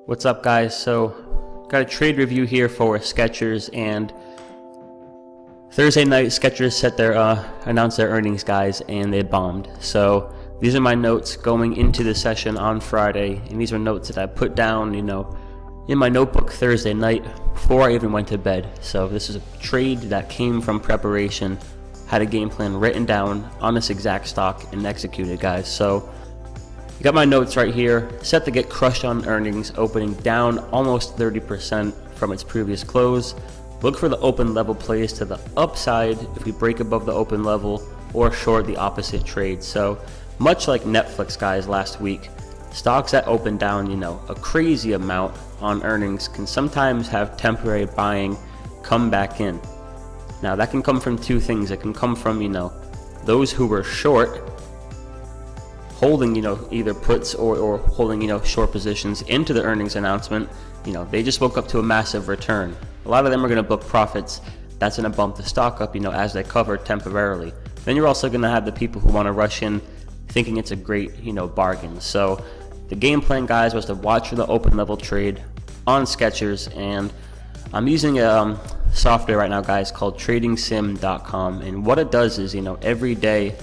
What's up, guys? So got a trade review here for Skechers, and Thursday night Skechers announced their earnings, guys, and they bombed. So these are my notes going into the session on Friday, and these are notes that I put down, in my notebook Thursday night before I even went to bed. So this is a trade that came from preparation, had a game plan written down on this exact stock and executed, guys. So you got my notes right here. Set to get crushed on earnings, opening down almost 30% from its previous close. Look for the open level plays to the upside if we break above the open level, or short the opposite trade. So much like Netflix, guys, last week, stocks that open down a crazy amount on earnings can sometimes have temporary buying come back in. Now that can come from two things. It can come from those who were short holding either puts or holding short positions into the earnings announcement. They just woke up to a massive return. A lot of them are going to book profits. That's going to bump the stock up as they cover temporarily. Then you're also going to have the people who want to rush in thinking it's a great bargain. So the game plan, guys, was to watch for the open level trade on Skechers, and I'm using a software right now, guys, called tradingsim.com, and what it does is every day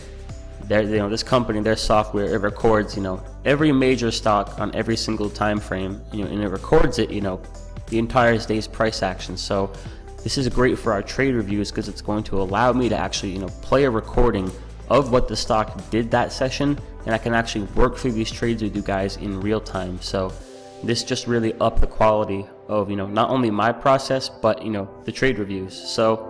this company, their software, it records every major stock on every single time frame, and it records it the entire day's price action. So this is great for our trade reviews because it's going to allow me to actually play a recording of what the stock did that session, and I can actually work through these trades with you guys in real time. So this just really upped the quality of not only my process but the trade reviews. So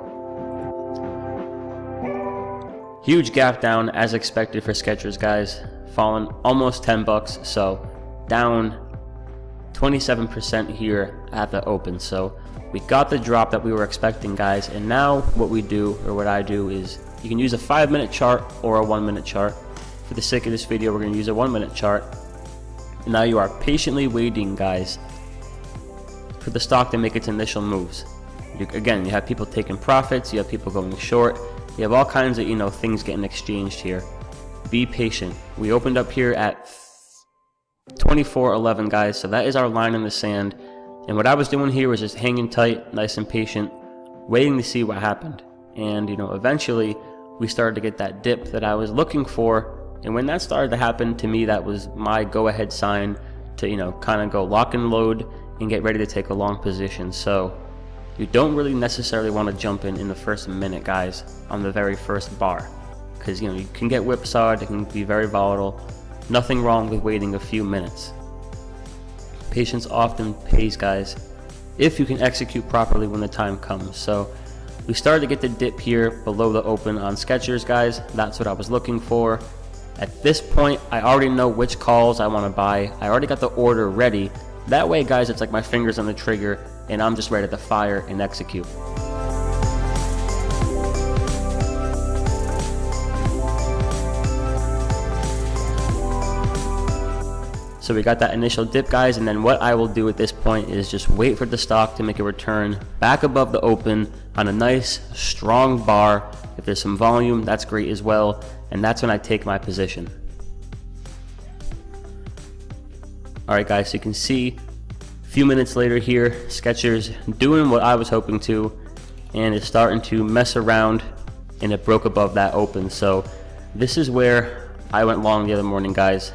huge gap down as expected for Skechers, guys, fallen almost $10, so down 27% here at the open. So we got the drop that we were expecting, guys, and now what I do is you can use a 5-minute chart or a 1-minute chart. For the sake of this video, we're going to use a 1-minute chart. And now you are patiently waiting, guys, for the stock to make its initial moves. Again, you have people taking profits, you have people going short, you have all kinds of things getting exchanged here. Be patient. We opened up here at 24.11, guys, so that is our line in the sand. And what I was doing here was just hanging tight, nice and patient, waiting to see what happened. And eventually we started to get that dip that I was looking for. And when that started to happen, to me, that was my go-ahead sign to kind of go lock and load and get ready to take a long position. So you don't really necessarily want to jump in the first minute, guys, on the very first bar, because you can get whipsawed. It can be very volatile. Nothing wrong with waiting a few minutes. Patience often pays, guys, if you can execute properly when the time comes. So we started to get the dip here below the open on Skechers, guys. That's what I was looking for. At this point, I already know which calls I want to buy. I already got the order ready. That way, guys, it's like my fingers on the trigger and I'm just ready to fire and execute. So we got that initial dip, guys, and then what I will do at this point is just wait for the stock to make a return back above the open on a nice strong bar. If there's some volume, that's great as well, and that's when I take my position. Alright, guys, so you can see a few minutes later here, Skechers doing what I was hoping to, and it's starting to mess around, and it broke above that open. So this is where I went long the other morning, guys.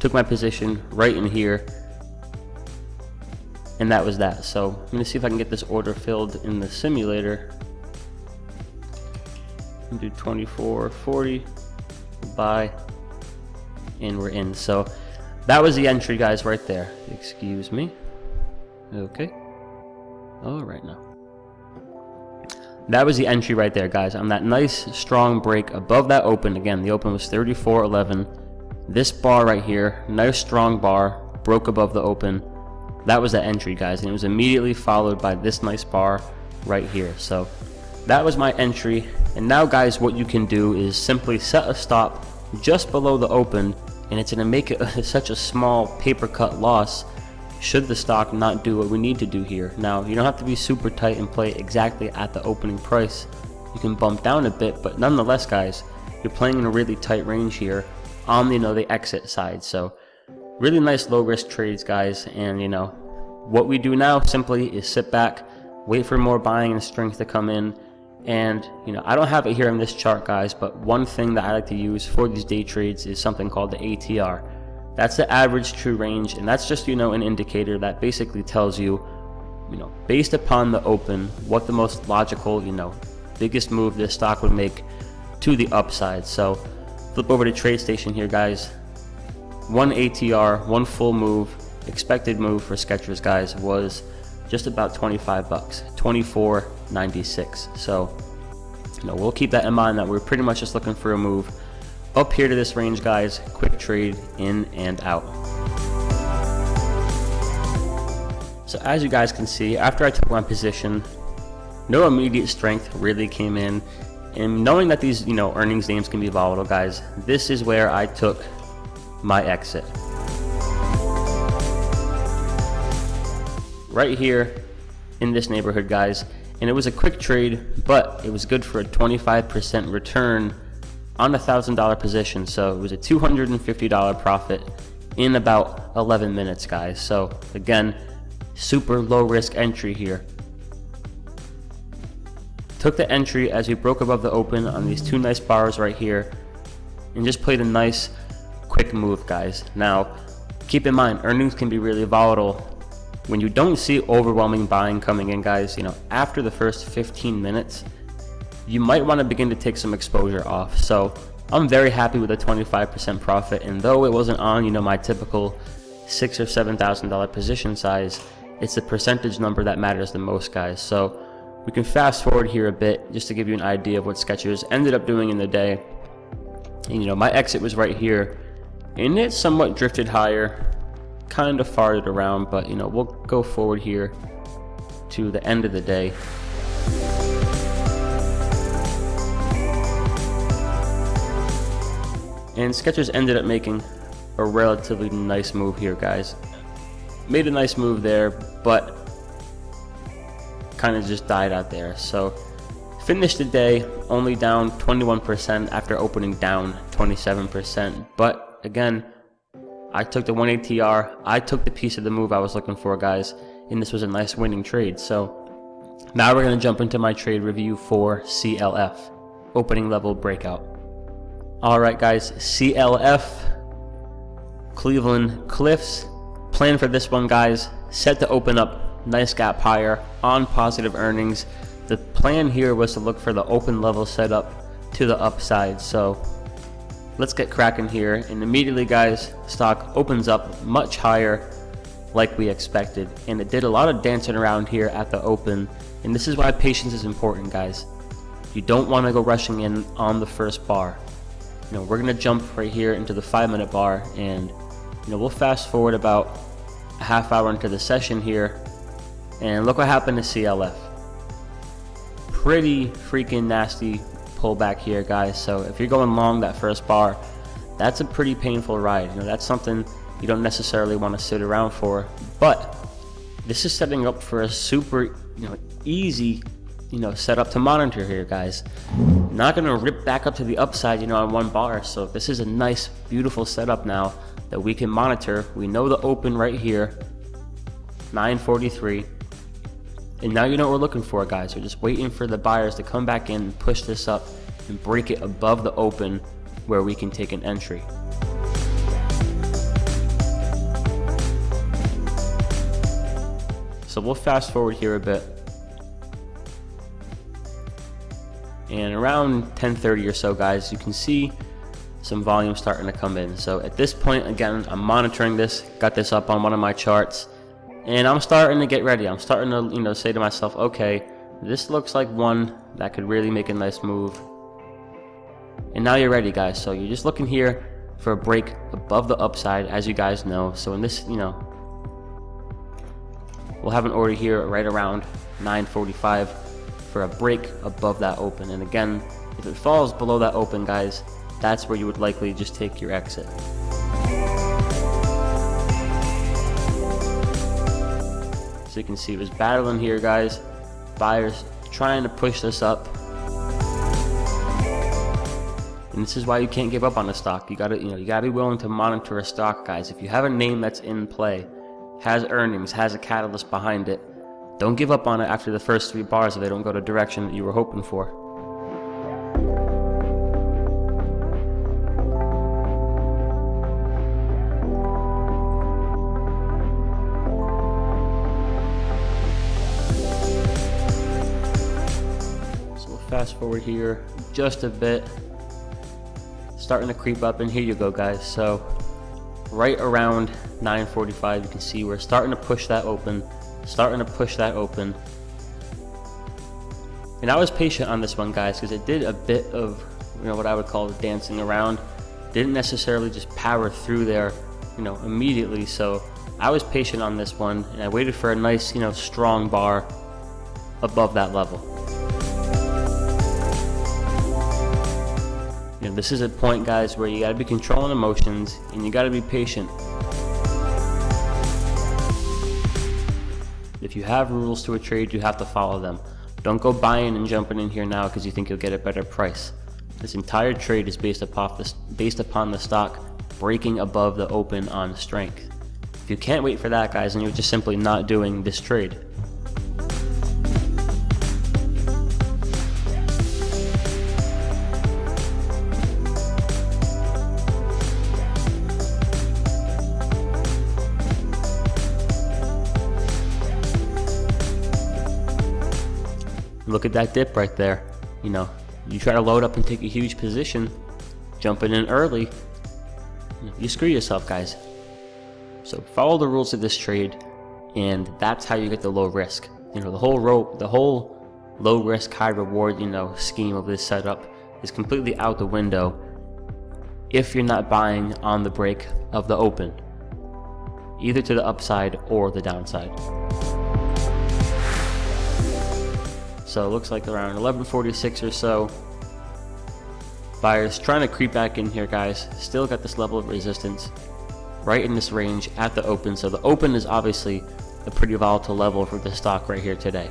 Took my position right in here, and that was that. So I'm going to see if I can get this order filled in the simulator. Do 24.40, buy, and we're in. So that was the entry, guys, right there. Excuse me. Okay. All right now. That was the entry right there, guys, on that nice strong break above that open. Again, the open was 34.11. This bar right here, nice strong bar, broke above the open. That was the entry, guys, and it was immediately followed by this nice bar right here. So that was my entry. And now, guys, what you can do is simply set a stop just below the open, and it's going to make it such a small paper cut loss should the stock not do what we need to do here. Now, you don't have to be super tight and play exactly at the opening price. You can bump down a bit, but nonetheless, guys, you're playing in a really tight range here on the exit side. So really nice low risk trades, guys, and what we do now simply is sit back, wait for more buying and strength to come in. And I don't have it here on this chart, guys, but one thing that I like to use for these day trades is something called the ATR. That's the average true range, and that's just an indicator that basically tells you, based upon the open, what the most logical, biggest move this stock would make to the upside. So flip over to TradeStation here, guys. One ATR, one full move, expected move for Skechers, guys, was just about 25 bucks, 24.96. So we'll keep that in mind, that we're pretty much just looking for a move up here to this range, guys. Quick trade in and out. So as you guys can see, after I took my position, no immediate strength really came in, and knowing that these earnings names can be volatile, guys, this is where I took my exit. Right here in this neighborhood, guys, and it was a quick trade, but it was good for a 25% return on a $1,000 position. So it was a $250 profit in about 11 minutes, guys. So again, super low risk entry here. Took the entry as we broke above the open on these two nice bars right here, and just played a nice quick move, guys. Now keep in mind, earnings can be really volatile. When you don't see overwhelming buying coming in, guys, after the first 15 minutes, you might want to begin to take some exposure off. So I'm very happy with a 25% profit, and though it wasn't on, my typical $6,000 or $7,000 position size, it's the percentage number that matters the most, guys. So we can fast forward here a bit just to give you an idea of what Skechers ended up doing in the day. And, my exit was right here, and it somewhat drifted higher, kind of farted around, but we'll go forward here to the end of the day. And Skechers ended up making a relatively nice move here, guys. Made a nice move there, but kind of just died out there. So finished the day only down 21% after opening down 27%. But again, I took the 1 ATR, I took the piece of the move I was looking for, guys, and this was a nice winning trade. So now we're going to jump into my trade review for CLF, opening level breakout. Alright, guys, CLF, Cleveland Cliffs. Plan for this one, guys, set to open up nice gap higher on positive earnings. The plan here was to look for the open level setup to the upside. So let's get cracking here, and immediately, guys, stock opens up much higher like we expected, and it did a lot of dancing around here at the open, and this is why patience is important, guys. You don't want to go rushing in on the first bar. We're gonna jump right here into the 5-minute bar, and we'll fast forward about a half hour into the session here, and look what happened to CLF. Pretty freaking nasty pullback here, guys. So if you're going long that first bar, that's a pretty painful ride. That's something you don't necessarily want to sit around for, but this is setting up for a super easy setup to monitor here, guys. Not gonna rip back up to the upside on one bar. So this is a nice, beautiful setup now that we can monitor. We know the open right here, 943, and now you know what we're looking for, guys. We're just waiting for the buyers to come back in, push this up, and break it above the open where we can take an entry. So we'll fast forward here a bit, and around 10:30 or so, guys, you can see some volume starting to come in. So at this point, again, I'm monitoring this, got this up on one of my charts, and I'm starting to get ready. I'm starting to say to myself, okay, this looks like one that could really make a nice move. And now you're ready, guys. So you're just looking here for a break above the upside, as you guys know. So in this, we'll have an order here right around 9:45 for a break above that open. And again, if it falls below that open, guys, that's where you would likely just take your exit. So you can see it was battling here, guys. Buyers trying to push this up. And this is why you can't give up on a stock. You gotta be willing to monitor a stock, guys. If you have a name that's in play, has earnings, has a catalyst behind it. Don't give up on it after the first 3 bars if they don't go the direction that you were hoping for. So we'll fast forward here just a bit. Starting to creep up, and here you go, guys. So right around 9:45, you can see we're starting to push that open. And I was patient on this one, guys, because it did a bit of, what I would call dancing around. Didn't necessarily just power through there, immediately. So I was patient on this one, and I waited for a nice, strong bar above that level. This is a point, guys, where you got to be controlling emotions and you got to be patient. If you have rules to a trade, you have to follow them. Don't go buying and jumping in here now because you think you'll get a better price. This entire trade is based upon the stock breaking above the open on strength. If you can't wait for that, guys, then you're just simply not doing this trade. Look at that dip right there. You try to load up and take a huge position, jumping in early, you screw yourself, guys. So follow the rules of this trade, and that's how you get the low risk. The whole low risk, high reward, scheme of this setup is completely out the window if you're not buying on the break of the open, either to the upside or the downside. So it looks like around 11:46 or so. Buyers trying to creep back in here, guys. Still got this level of resistance right in this range at the open. So the open is obviously a pretty volatile level for the stock right here today.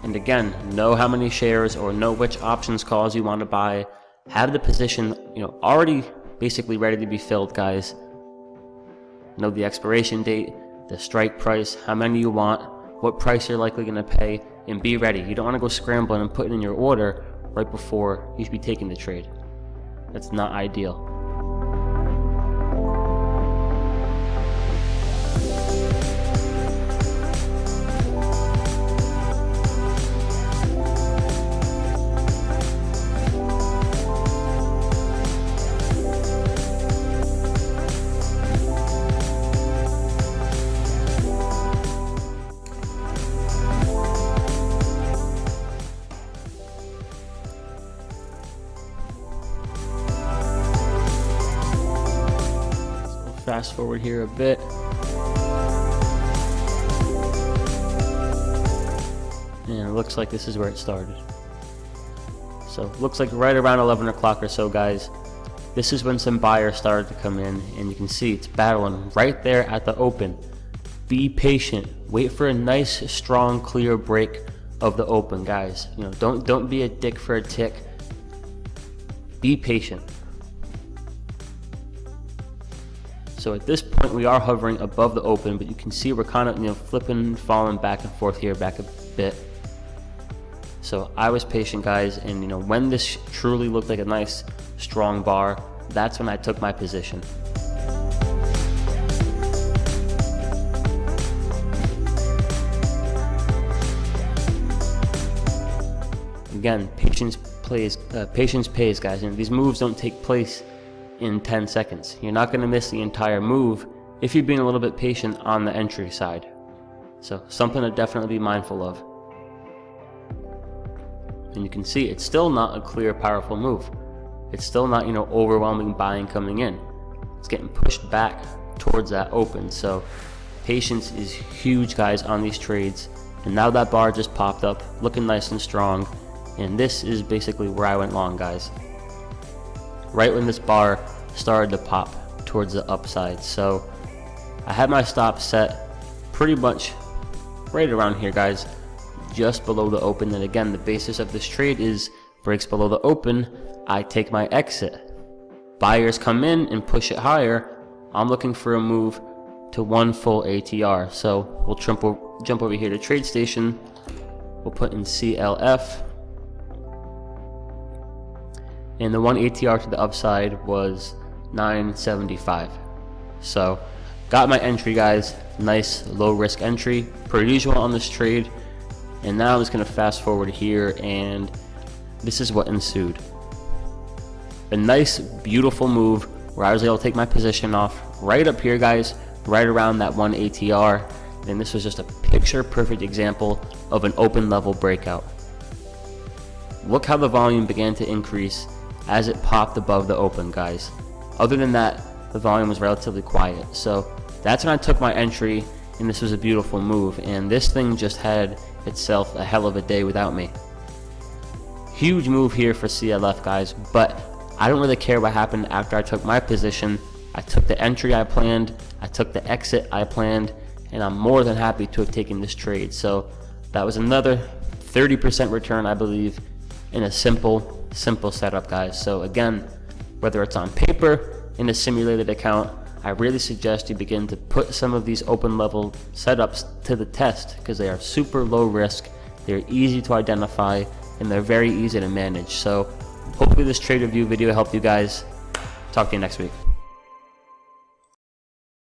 And again, know how many shares or know which options calls you want to buy. Have the position, already basically ready to be filled, guys. Know the expiration date, the strike price, how many you want, what price you're likely going to pay, and be ready. You don't want to go scrambling and putting in your order right before you should be taking the trade. That's not ideal. Fast forward here a bit. And it looks like this is where it started. So it looks like right around 11 o'clock or so, guys. This is when some buyers started to come in, and you can see it's battling right there at the open. Be patient. Wait for a nice, strong, clear break of the open, guys. Don't be a dick for a tick. Be patient. So at this point we are hovering above the open, but you can see we're kind of flipping, falling back and forth here, back a bit. So I was patient, guys, and when this truly looked like a nice strong bar, that's when I took my position. Again, patience pays, guys. These moves don't take place in 10 seconds. You're not going to miss the entire move if you're being a little bit patient on the entry side. So something to definitely be mindful of. And you can see it's still not a clear, powerful move. It's still not, overwhelming buying coming in. It's getting pushed back towards that open. So patience is huge, guys, on these trades. And now that bar just popped up, looking nice and strong. And this is basically where I went long, guys. Right when this bar started to pop towards the upside. So I had my stop set pretty much right around here, guys, just below the open. And again, the basis of this trade is breaks below the open, I take my exit. Buyers come in and push it higher, I'm looking for a move to 1 full ATR. So we'll jump over here to TradeStation. We'll put in CLF. And the 1 ATR to the upside was 975. So got my entry, guys. Nice low risk entry per usual on this trade. And now I'm just going to fast forward here, and this is what ensued. A nice beautiful move where I was able to take my position off right up here, guys, right around that 1 ATR. And this was just a picture perfect example of an open level breakout. Look how the volume began to increase as it popped above the open, guys. Other than that, the volume was relatively quiet. So that's when I took my entry, and this was a beautiful move. And this thing just had itself a hell of a day without me. Huge move here for CLF, guys, but I don't really care what happened after I took my position. I took the entry I planned, I took the exit I planned, and I'm more than happy to have taken this trade. So that was another 30% return, I believe, in a simple setup, guys. So again, whether it's on paper, in a simulated account, I really suggest you begin to put some of these open level setups to the test, because they are super low risk, they're easy to identify, and they're very easy to manage. So hopefully this trade review video helped you guys. Talk to you next week.